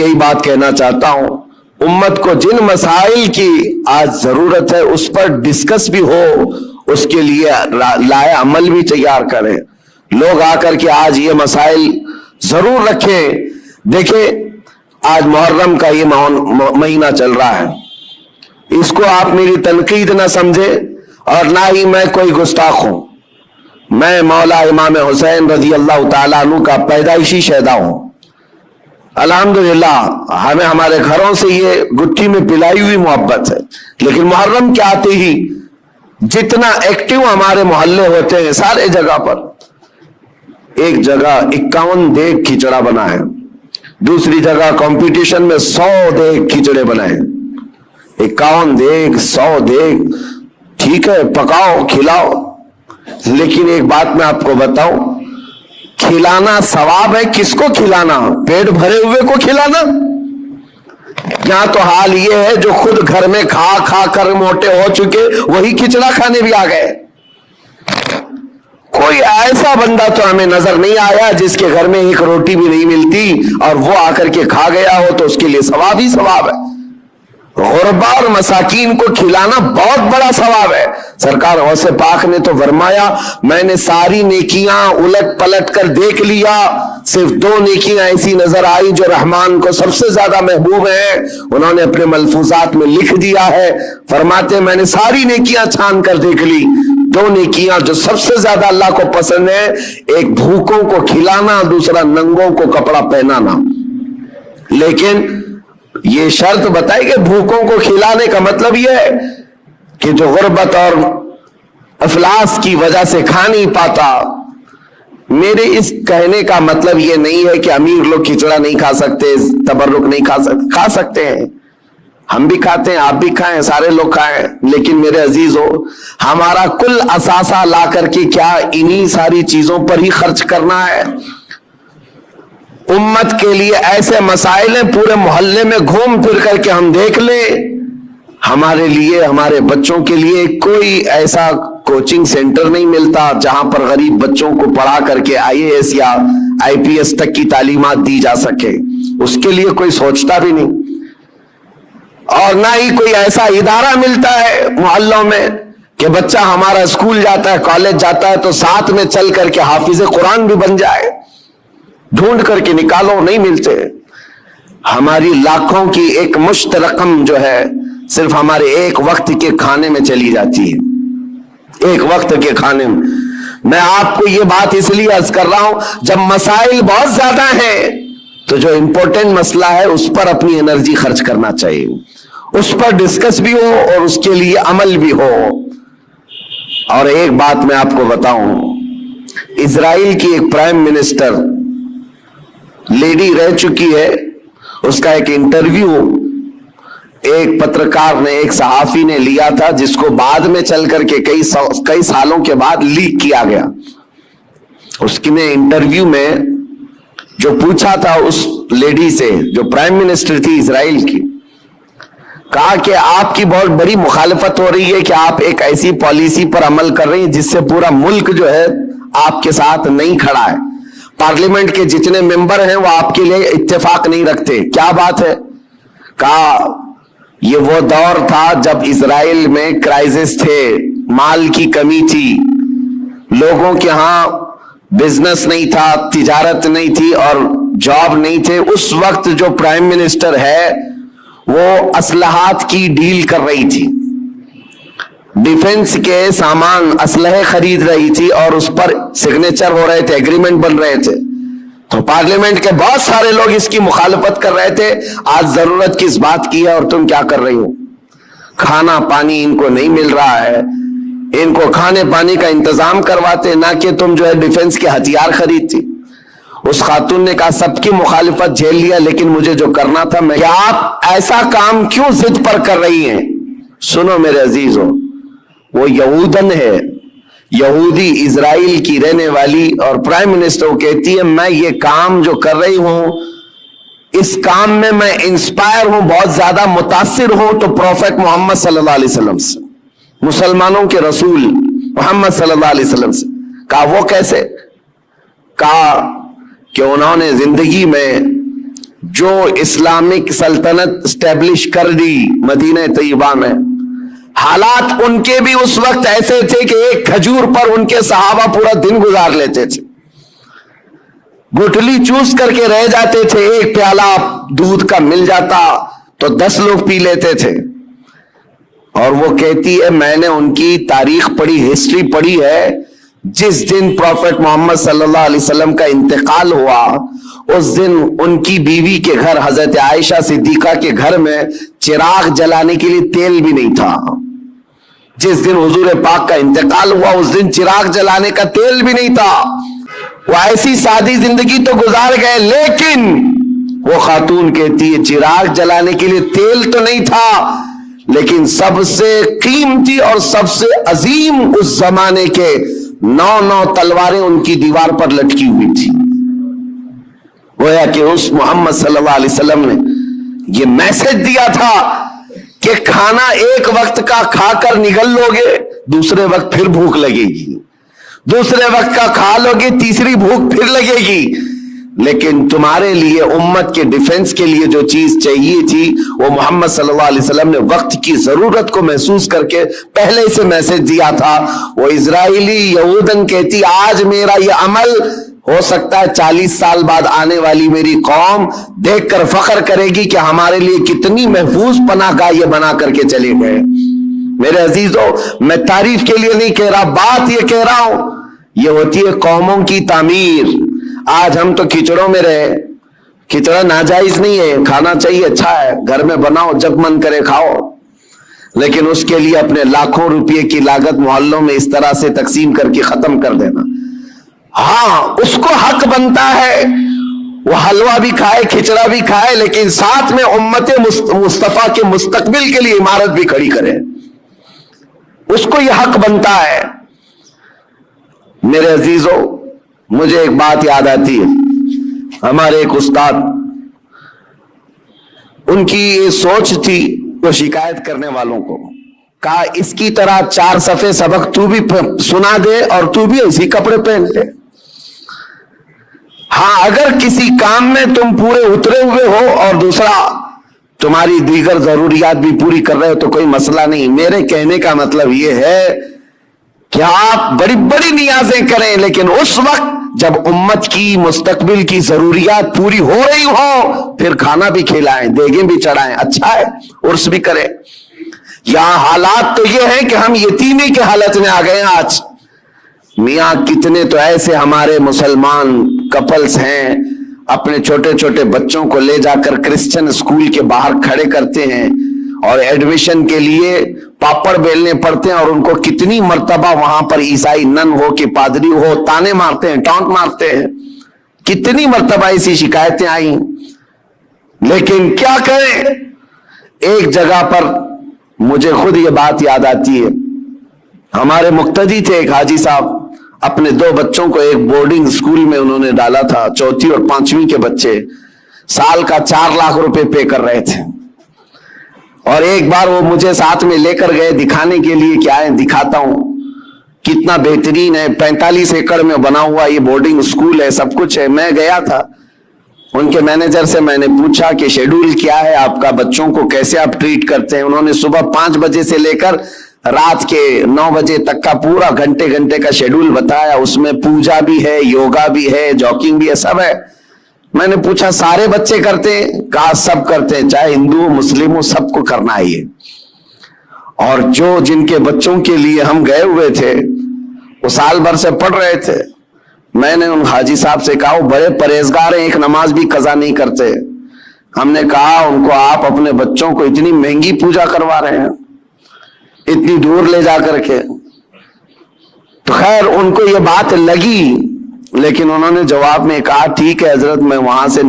یہی بات کہنا چاہتا ہوں، امت کو جن مسائل کی آج ضرورت ہے اس پر ڈسکس بھی ہو، اس کے لیے لائے عمل بھی تیار کریں۔ لوگ آ کر کے آج یہ مسائل ضرور رکھیں۔ دیکھیں آج محرم کا یہ مہینہ چل رہا ہے، اس کو آپ میری تنقید نہ سمجھے اور نہ ہی میں کوئی گستاخ ہوں۔ میں مولا امام حسین رضی اللہ تعالیٰ عنہ کا پیدائشی شہدا ہوں۔ الحمدللہ ہمیں ہمارے گھروں سے یہ گٹھی میں پلائی ہوئی محبت ہے، لیکن محرم کے آتے ہی جتنا ایکٹیو ہمارے محلے ہوتے ہیں سارے جگہ پر، ایک جگہ 51 دیگ کھچڑا بنا ہے، دوسری جگہ کمپٹیشن میں 100 دیگ کھچڑے بنائے، 51 دیگ 100 دیگ، ٹھیک ہے پکاؤ کھلاؤ، لیکن ایک بات میں آپ کو بتاؤں، کھلانا ثواب ہے، کس کو کھلانا؟ پیٹ بھرے ہوئے کو کھلانا؟ یہاں تو حال یہ ہے جو خود گھر میں کھا کھا کر موٹے ہو چکے وہی کھچڑا کھانے بھی آ گئے۔ کوئی ایسا بندہ تو ہمیں نظر نہیں آیا جس کے گھر میں ایک روٹی بھی نہیں ملتی اور وہ آ کر کے کھا گیا ہو تو اس کے لیے ثواب ہی ثواب ہے۔ غربا اور مساکین کو کھلانا بہت بڑا ثواب ہے۔ سرکار غوث پاک نے تو فرمایا میں نے ساری نیکیاں الٹ پلٹ کر دیکھ لیا، صرف 2 نیکیاں ایسی نظر آئی جو رحمان کو سب سے زیادہ محبوب ہیں، انہوں نے اپنے ملفوظات میں لکھ دیا ہے، فرماتے میں نے ساری نیکیاں چھان کر دیکھ لی، 2 نیکیاں جو سب سے زیادہ اللہ کو پسند ہے، ایک بھوکوں کو کھلانا، دوسرا ننگوں کو کپڑا پہنانا۔ لیکن یہ شرط بتائی کہ بھوکوں کو کھلانے کا مطلب یہ ہے کہ جو غربت اور افلاس کی وجہ سے کھا نہیں پاتا۔ میرے اس کہنے کا مطلب یہ نہیں ہے کہ امیر لوگ کھچڑا نہیں کھا سکتے، تبرک نہیں کھا سکتے ہیں، ہم بھی کھاتے ہیں، آپ بھی کھائیں، سارے لوگ کھائیں، لیکن میرے عزیزو ہمارا کل اثاثہ لا کر کے کیا انہی ساری چیزوں پر ہی خرچ کرنا ہے؟ امت کے لیے ایسے مسائل ہیں پورے محلے میں گھوم پھر کر کے ہم دیکھ لیں، ہمارے لیے ہمارے بچوں کے لیے کوئی ایسا کوچنگ سینٹر نہیں ملتا جہاں پر غریب بچوں کو پڑھا کر کے IAS یا IPS تک کی تعلیمات دی جا سکے، اس کے لیے کوئی سوچتا بھی نہیں، اور نہ ہی کوئی ایسا ادارہ ملتا ہے محلوں میں کہ بچہ ہمارا اسکول جاتا ہے کالج جاتا ہے تو ساتھ میں چل کر کے حافظ قرآن بھی بن جائے، ڈھونڈ کر کے نکالو، نہیں ملتے۔ ہماری لاکھوں کی ایک مشت رقم جو ہے صرف ہمارے ایک وقت کے کھانے میں چلی جاتی ہے، ایک وقت کے کھانے میں آپ کو یہ بات اس لیے عرض کر رہا ہوں، جب مسائل بہت زیادہ ہیں تو جو امپورٹنٹ مسئلہ ہے اس پر اپنی انرجی خرچ کرنا چاہیے، اس پر ڈسکس بھی ہو اور اس کے لیے عمل بھی ہو۔ اور ایک بات میں آپ کو بتاؤں، اسرائیل کی ایک پرائم منسٹر لیڈی رہ چکی ہے، اس کا ایک انٹرویو ایک پترکار نے، ایک صحافی نے لیا تھا جس کو بعد میں چل کر کے کئی سالوں کے بعد لیک کیا گیا۔ اس نے انٹرویو میں جو پوچھا تھا اس لیڈی سے جو پرائم منسٹر تھی اسرائیل کی، کہا کہ آپ کی بہت بڑی مخالفت ہو رہی ہے کہ آپ ایک ایسی پالیسی پر عمل کر رہی ہیں جس سے پورا ملک جو ہے آپ کے ساتھ نہیں کھڑا ہے، پارلیمنٹ کے جتنے ممبر ہیں وہ آپ کے لیے اتفاق نہیں رکھتے، کیا بات ہے؟ کہا یہ وہ دور تھا جب اسرائیل میں کرائسس تھے، مال کی کمی تھی، لوگوں کے ہاں بزنس نہیں تھا، تجارت نہیں تھی اور جاب نہیں تھے، اس وقت جو پرائم منسٹر ہے وہ اسلحات کی ڈیل کر رہی تھی، ڈیفنس کے سامان اسلحے خرید رہی تھی اور اس پر سگنیچر ہو رہے تھے، ایگریمنٹ بن رہے تھے، تو پارلیمنٹ کے بہت سارے لوگ اس کی مخالفت کر رہے تھے۔ آج ضرورت کس بات کی ہے اور تم کیا کر رہی ہو؟ کھانا پانی ان کو نہیں مل رہا ہے، ان کو کھانے پانی کا انتظام کرواتے، نہ کہ تم جو ہے ڈیفنس کے ہتھیار خریدتی۔ اس خاتون نے کہا سب کی مخالفت جھیل لیا لیکن مجھے جو کرنا تھا میں، کیا آپ ایسا کام کیوں ضد پر کر رہی ہیں؟ سنو میرے عزیزو، وہ یہودن ہے، یہودی اسرائیل کی رہنے والی، اور پرائم منسٹر وہ کہتی ہے میں یہ کام جو کر رہی ہوں اس کام میں میں انسپائر ہوں، بہت زیادہ متاثر ہوں تو پروفیٹ محمد صلی اللہ علیہ وسلم سے، مسلمانوں کے رسول محمد صلی اللہ علیہ وسلم سے۔ کہا وہ کیسے؟ کہا کہ انہوں نے زندگی میں جو اسلامک سلطنت اسٹیبلش کر دی مدینہ طیبہ میں، حالات ان کے بھی اس وقت ایسے تھے کہ ایک کھجور پر ان کے صحابہ پورا دن گزار لیتے تھے، گٹلی چوس کر کے رہ جاتے تھے، ایک پیالہ دودھ کا مل جاتا تو 10 لوگ پی لیتے تھے۔ اور وہ کہتی ہے میں نے ان کی تاریخ پڑھی، ہسٹری پڑھی ہے، جس دن پروفٹ محمد صلی اللہ علیہ وسلم کا انتقال ہوا اس دن ان کی بیوی کے گھر حضرت عائشہ صدیقہ کے گھر میں چراغ جلانے کے لیے تیل بھی نہیں تھا۔ جس دن حضور پاک کا انتقال ہوا اس دن چراغ جلانے کا تیل بھی نہیں تھا۔ وہ ایسی سادی زندگی تو گزار گئے، لیکن وہ خاتون کہتی ہے چراغ جلانے کے لیے تیل تو نہیں تھا، لیکن سب سے قیمتی اور سب سے عظیم اس زمانے کے 9 تلواریں ان کی دیوار پر لٹکی ہوئی تھی۔ گویا کہ اس محمد صلی اللہ علیہ وسلم نے یہ میسج دیا تھا کہ کھانا ایک وقت کا کھا کر نگل لو گے، دوسرے وقت پھر بھوک لگے گی، دوسرے وقت کا کھا لو گے، تیسری بھوک پھر لگے گی، لیکن تمہارے لیے امت کے ڈیفنس کے لیے جو چیز چاہیے تھی وہ محمد صلی اللہ علیہ وسلم نے وقت کی ضرورت کو محسوس کر کے پہلے سے میسج دیا تھا۔ وہ اسرائیلی یہودن کہتی آج میرا یہ عمل ہو سکتا ہے 40 سال بعد آنے والی میری قوم دیکھ کر فخر کرے گی کہ ہمارے لیے کتنی محفوظ پناہ گاہ یہ بنا کر کے چلے گئے۔ میرے عزیزو، میں تعریف کے لیے نہیں کہہ رہا، بات یہ کہہ رہا ہوں، یہ ہوتی ہے قوموں کی تعمیر۔ آج ہم تو کھچڑوں میں رہے، کھچڑا ناجائز نہیں ہے، کھانا چاہیے، اچھا ہے، گھر میں بناؤ، جب من کرے کھاؤ، لیکن اس کے لیے اپنے لاکھوں روپے کی لاگت محلوں میں اس طرح سے تقسیم کر کے ختم کر دینا۔ ہاں اس کو حق بنتا ہے وہ حلوہ بھی کھائے، کھچڑا بھی کھائے، لیکن ساتھ میں امت مصطفیٰ کے مستقبل کے لیے عمارت بھی کھڑی کرے، اس کو یہ حق بنتا ہے۔ میرے عزیزو، مجھے ایک بات یاد آتی ہے، ہمارے ایک استاد، ان کی یہ سوچ تھی وہ شکایت کرنے والوں کو کہا اس کی طرح 4 صفحے سبق تو بھی سنا دے اور تو بھی اسی کپڑے پہن لے، ہاں اگر کسی کام میں تم پورے اترے ہوئے ہو اور دوسرا تمہاری دیگر ضروریات بھی پوری کر رہے ہو تو کوئی مسئلہ نہیں۔ میرے کہنے کا مطلب یہ ہے کہ آپ بڑی بڑی نیازیں کریں، لیکن اس وقت جب امت کی مستقبل کی ضروریات پوری ہو رہی ہو پھر کھانا بھی کھلائیں، دیگیں بھی چڑھائیں، اچھا ہے، عرس بھی کریں۔ یہاں حالات تو یہ ہیں کہ ہم یتیمی کے حالت میں آ گئے ہیں آج۔ میاں کتنے تو ایسے ہمارے مسلمان کپلز ہیں اپنے چھوٹے چھوٹے بچوں کو لے جا کر کرسچن اسکول کے باہر کھڑے کرتے ہیں اور ایڈمیشن کے لیے پاپڑ بیلنے پڑتے ہیں، اور ان کو کتنی مرتبہ وہاں پر عیسائی نن ہو کہ پادری ہو تانے مارتے ہیں، ٹانٹ مارتے ہیں، کتنی مرتبہ ایسی شکایتیں آئیں، لیکن کیا کریں۔ ایک جگہ پر مجھے خود یہ بات یاد آتی ہے، ہمارے مقتدی تھے ایک حاجی صاحب، اپنے 2 بچوں کو ایک بورڈنگ اسکول میں انہوں نے ڈالا تھا، 4تھی اور 5ویں کے بچے، سال کا 4 لاکھ روپے پے کر رہے تھے، اور ایک بار وہ مجھے ساتھ میں لے کر گئے دکھانے کے لیے کہ آئے دکھاتا ہوں کتنا بہترین ہے، 45 ایکڑ میں بنا ہوا یہ بورڈنگ اسکول ہے، سب کچھ ہے۔ میں گیا تھا، ان کے مینیجر سے میں نے پوچھا کہ شیڈول کیا ہے آپ کا، بچوں کو کیسے آپ ٹریٹ کرتے ہیں۔ انہوں نے صبح 5 بجے سے لے کر رات کے 9 بجے تک کا پورا گھنٹے کا شیڈول بتایا، اس میں پوجا بھی ہے، یوگا بھی ہے، جاگنگ بھی ہے، سب ہے۔ میں نے پوچھا سارے بچے کرتے ہیں؟ کہا سب کرتے ہیں، چاہے ہندو مسلم ہو، سب کو کرنا ہے یہ۔ اور جن کے بچوں کے لیے ہم گئے ہوئے تھے وہ سال بھر سے پڑھ رہے تھے، میں نے ان حاجی صاحب سے کہا وہ بڑے پرہیزگار ہیں، ایک نماز بھی قضا نہیں کرتے۔ ہم نے کہا ان کو آپ اپنے بچوں کو اتنی مہنگی پوجا کروا رہے ہیں، اتنی دور لے جا کر کے۔ تو خیر ان کو یہ بات لگی، لیکن انہوں نے جواب میں کہا ٹھیک ہے حضرت، میں وہاں سے